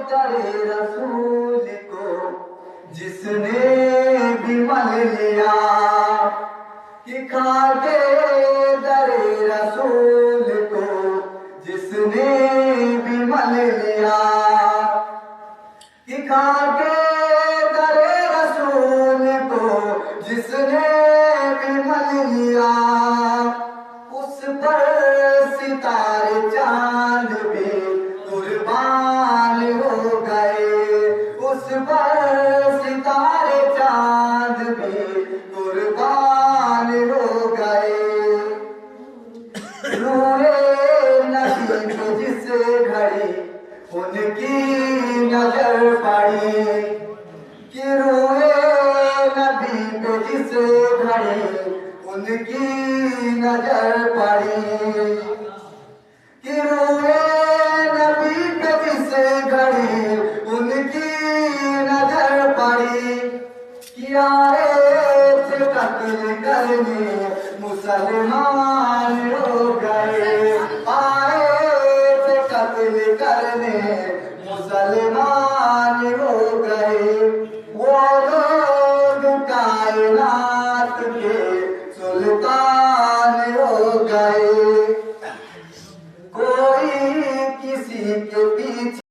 दरे रसूल को जिसने भी मल लिया, कि खाके दरे रसूल को जिसने भी मल लिया, कि खाके दरे रसूल को जिसने भी मल लिया, उस पर सितारे चांद भी कुर्बान हो गए, उस पर सितारे चांद भी कुर्बान हो गए। रूहे नबी पे जिस घड़ी उनकी नजर पड़ी, कि रूहे नबी पे जिस घड़ी उनकी नजर पड़ी, कि रूहे नबी पे जिस घड़ी उनकी नजर पड़ी, कि आए थे कत्ल करने मुसलमान हो गए, आए थे कत्ल करने मुसलमान हो गए। वो लोग कायनात के सुल्तान